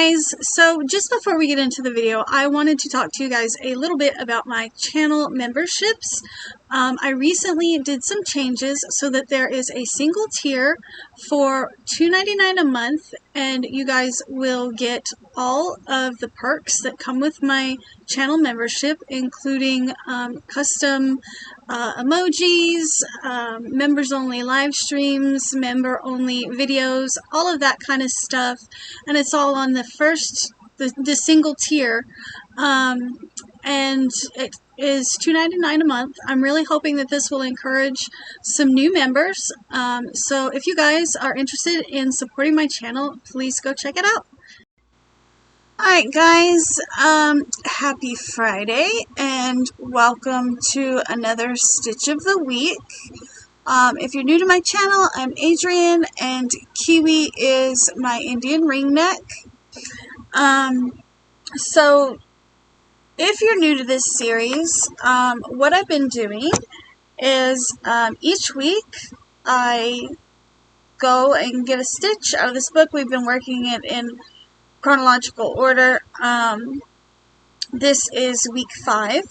guys, so just before we get into the video, I wanted to talk to you guys a little bit about my channel memberships. I recently did some changes so that there is a single tier for $2.99 a month, and you guys will get all of the perks that come with my channel membership, including custom emojis, members only live streams, member only videos, all of that kind of stuff, and it's all on the single tier, and it is $2.99 a month. I'm really hoping that this will encourage some new members, so if you guys are interested in supporting my channel, please go check it out. Alright guys, happy Friday and welcome to another Stitch of the Week. If you're new to my channel, I'm Adrian and Kiwi is my Indian ring neck. So if you're new to this series, what I've been doing is each week I go and get a stitch out of this book. We've been working it in chronological order. This is week 5,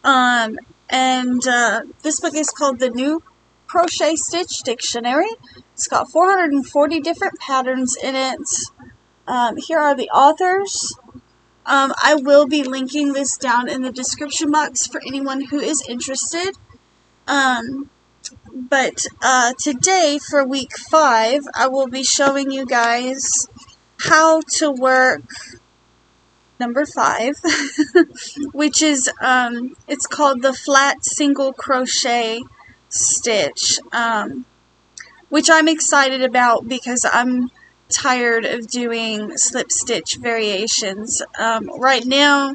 and this book is called The New Crochet Stitch Dictionary. It's got 440 different patterns in it. Here are the authors. I will be linking this down in the description box for anyone who is interested. But today for week 5, I will be showing you guys how to work number 5, which is, it's called the flat single crochet stitch, which I'm excited about because I'm tired of doing slip stitch variations. Right now,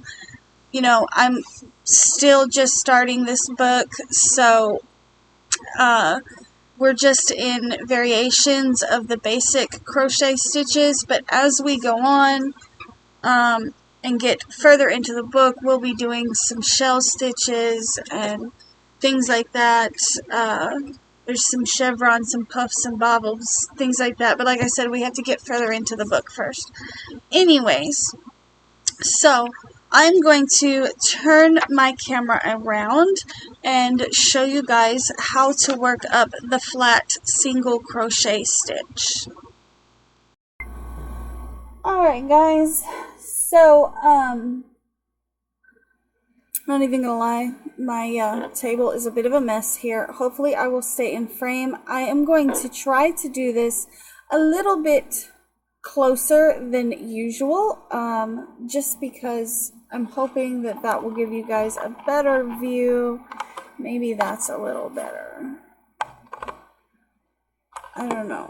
you know, I'm still just starting this book, so we're just in variations of the basic crochet stitches, but as we go on and get further into the book, we'll be doing some shell stitches and things like that. There's some chevrons, some puffs and bobbles, things like that, but like I said, we have to get further into the book first. Anyways, so I'm going to turn my camera around and show you guys how to work up the flat single crochet stitch. Alright guys, so I'm not even gonna lie, my table is a bit of a mess here. Hopefully I will stay in frame. I am going to try to do this a little bit closer than usual, just because I'm hoping that that will give you guys a better view. Maybe that's a little better. I don't know.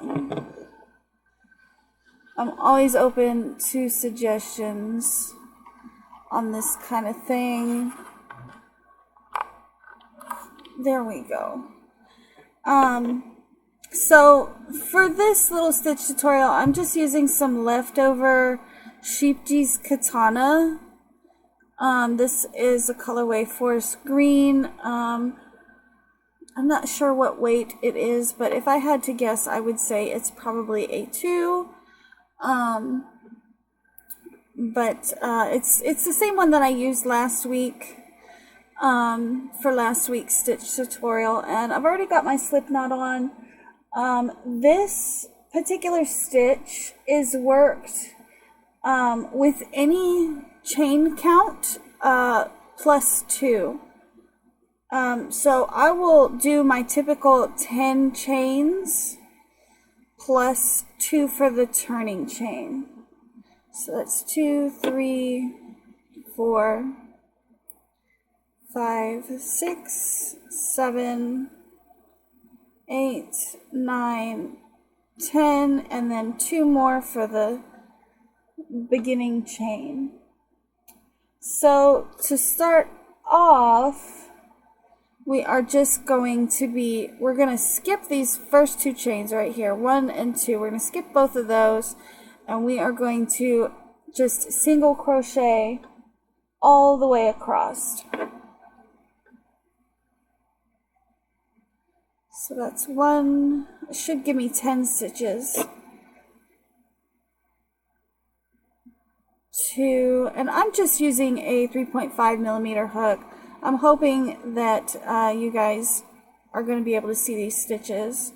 I'm always open to suggestions on this kind of thing. There we go. So for this little stitch tutorial, I'm just using some leftover Sheepji's Katana. This is a colorway Forest Green. I'm not sure what weight it is, but if I had to guess, I would say it's probably a 2. But it's the same one that I used last week for last week's stitch tutorial, and I've already got my slip knot on. This particular stitch is worked with any chain count plus 2. So I will do my typical 10 chains plus 2 for the turning chain. So that's 2, 3, 4, 5, 6, 7, 8, 9, 10, and then 2 more for the beginning chain. So to start off, we are just going to we're going to skip these first 2 chains right here, 1 and 2. We're going to skip both of those, and we are going to just single crochet all the way across. So that's 1, it should give me 10 stitches. to, and I'm just using a 3.5mm hook. I'm hoping that you guys are going to be able to see these stitches.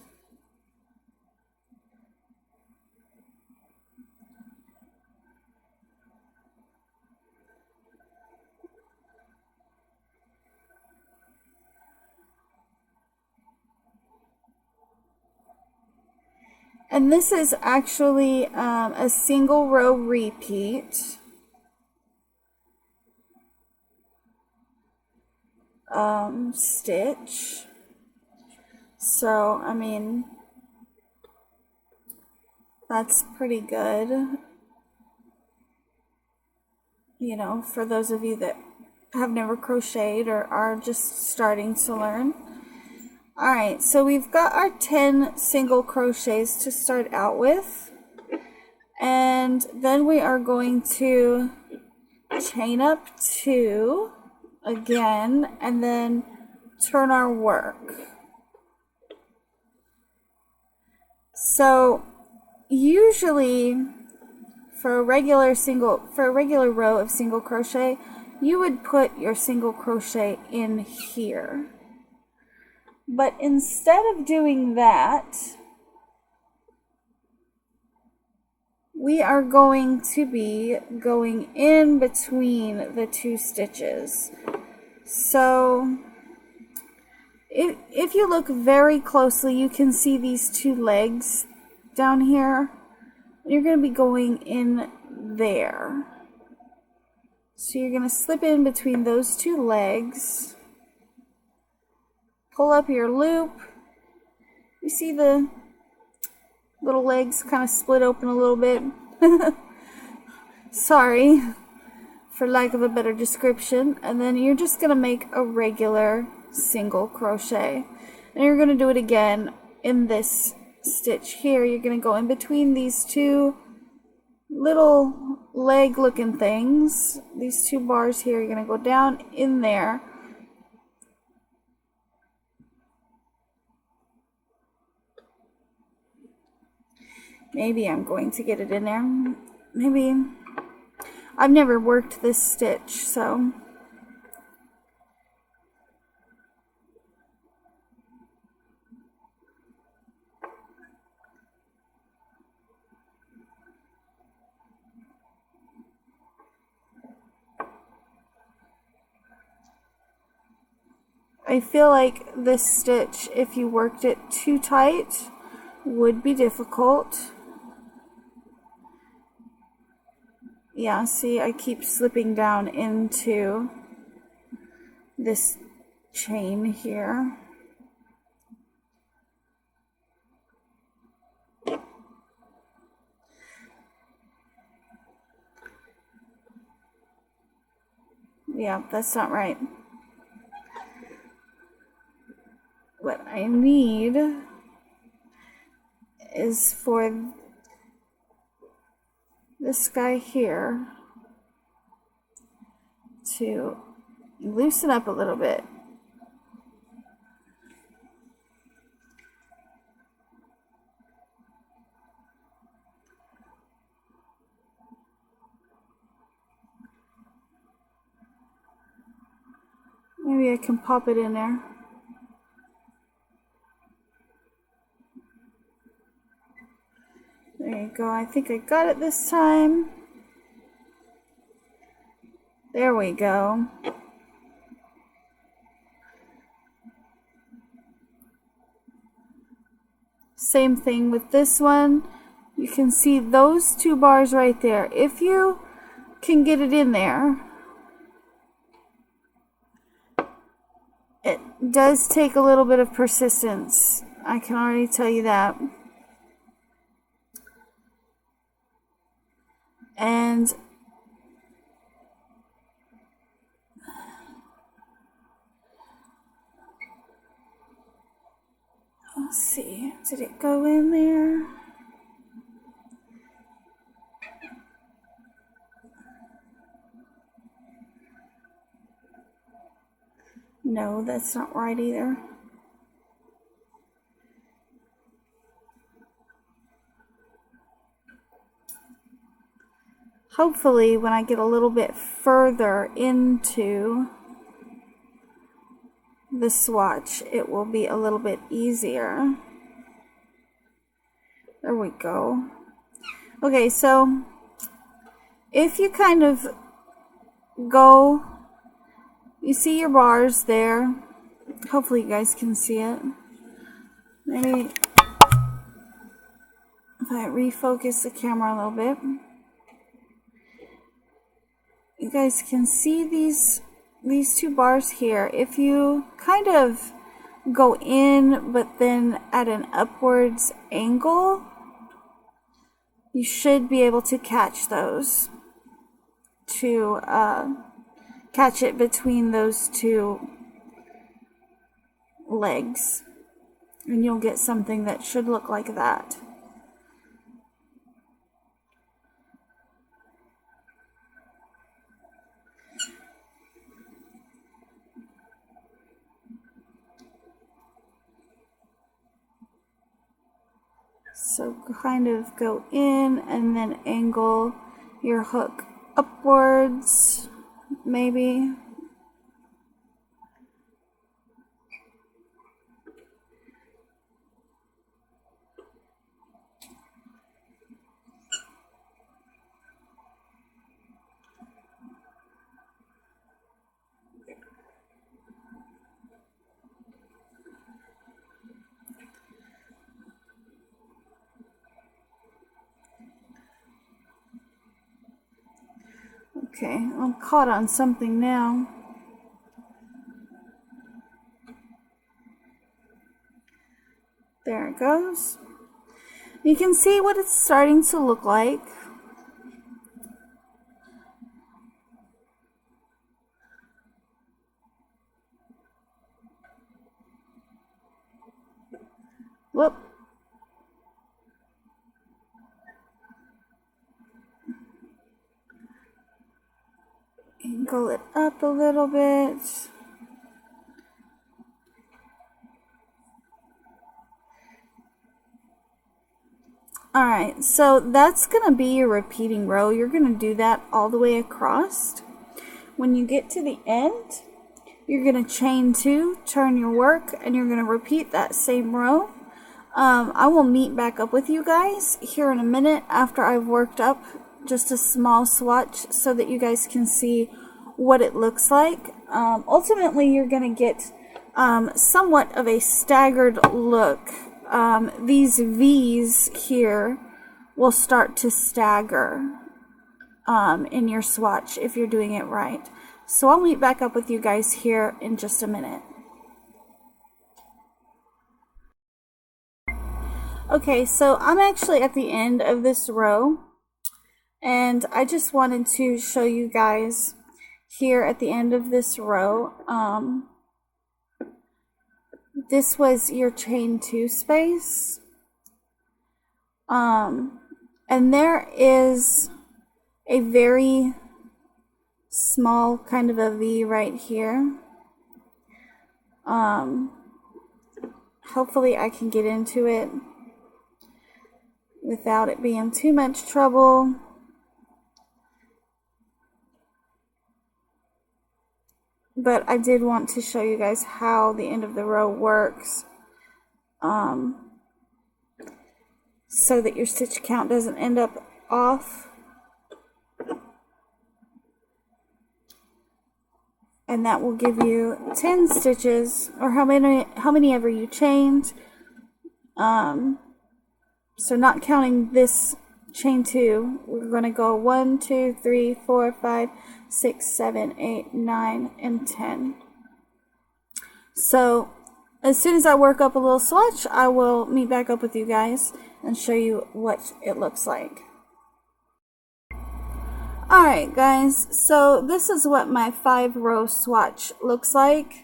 And this is actually a single row repeat. Stitch. So, I mean, that's pretty good. You know, for those of you that have never crocheted or are just starting to learn. Alright, so we've got our 10 single crochets to start out with. And then we are going to chain up 2 again and then turn our work. So usually for a regular row of single crochet, you would put your single crochet in here. But instead of doing that, we are going to be going in between the 2 stitches. So if you look very closely, you can see these 2 legs down here. You're going to be going in there. So you're going to slip in between those 2 legs. Pull up your loop. You see the little legs kind of split open a little bit. Sorry for lack of a better description. And then you're just going to make a regular single crochet. And you're going to do it again in this stitch here. You're going to go in between these 2 little leg looking things. These 2 bars here. You're going to go down in there. Maybe I'm going to get it in there. Maybe. I've never worked this stitch, so. I feel like this stitch, if you worked it too tight, would be difficult. Yeah, see, I keep slipping down into this chain here. Yeah, that's not right. What I need is for this guy here to loosen up a little bit. Maybe I can pop it in there. There you go. I think I got it this time. There we go. Same thing with this one. You can see those 2 bars right there. If you can get it in there, it does take a little bit of persistence. I can already tell you that. And let's see, did it go in there? No, that's not right either. hopefully when I get a little bit further into the swatch, it will be a little bit easier. There we go. Okay, so if you kind of go, you see your bars there. Hopefully you guys can see it. Maybe if I refocus the camera a little bit, you guys can see these two bars here. If you kind of go in but then at an upwards angle, you should be able to catch those, to catch it between those two legs, and you'll get something that should look like that. So kind of go in and then angle your hook upwards, maybe. Okay, I'm caught on something now. There it goes. You can see what it's starting to look like. Whoop. Angle it up a little bit. Alright, so that's going to be your repeating row. You're going to do that all the way across. When you get to the end, you're going to chain 2, turn your work, and you're going to repeat that same row. I will meet back up with you guys here in a minute after I've worked up just a small swatch so that you guys can see what it looks like. Ultimately, you're going to get somewhat of a staggered look. These V's here will start to stagger in your swatch if you're doing it right. So I'll meet back up with you guys here in just a minute. Okay, so I'm actually at the end of this row, and I just wanted to show you guys here at the end of this row. This was your chain 2 space, and there is a very small kind of a V right here. Hopefully I can get into it without it being too much trouble. But I did want to show you guys how the end of the row works, so that your stitch count doesn't end up off. And that will give you 10 stitches, or how many ever you chained. So not counting this chain 2, we're going to go 1, 2, 3, 4, 5, 6, 7, 8, 9, and 10. So as soon as I work up a little swatch, I will meet back up with you guys and show you what it looks like. Alright guys, so this is what my 5-row swatch looks like.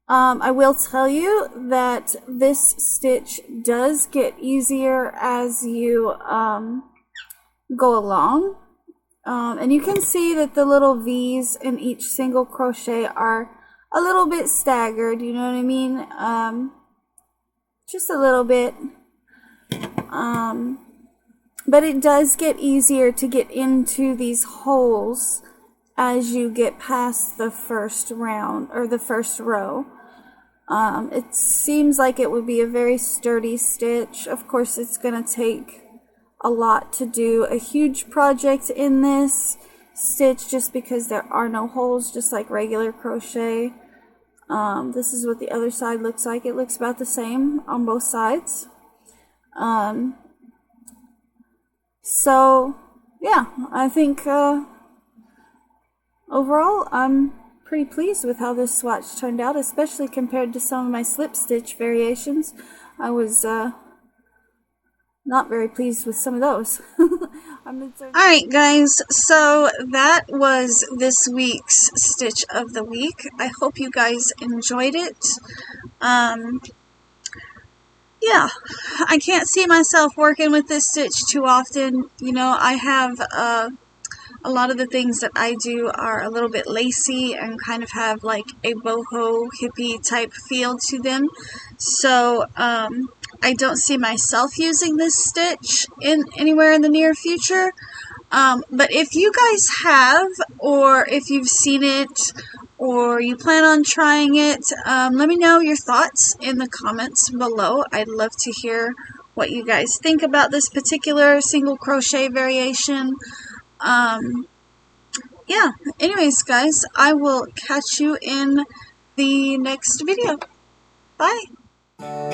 I will tell you that this stitch does get easier as you go along. And you can see that the little V's in each single crochet are a little bit staggered, you know what I mean? Just a little bit. But it does get easier to get into these holes as you get past the first round or the first row. It seems like it would be a very sturdy stitch. Of course, it's going to take a lot to do a huge project in this stitch just because there are no holes, just like regular crochet. This is what the other side looks like. It looks about the same on both sides. So yeah, I think overall I'm pretty pleased with how this swatch turned out, especially compared to some of my slip stitch variations. I was not very pleased with some of those. Alright guys, so that was this week's Stitch of the Week. I hope you guys enjoyed it. Yeah, I can't see myself working with this stitch too often. You know, I have a lot of the things that I do are a little bit lacy and kind of have like a boho hippie type feel to them. So I don't see myself using this stitch anywhere in the near future. But if you guys have, or if you've seen it, or you plan on trying it, let me know your thoughts in the comments below. I'd love to hear what you guys think about this particular single crochet variation. Yeah, anyways guys, I will catch you in the next video. Bye!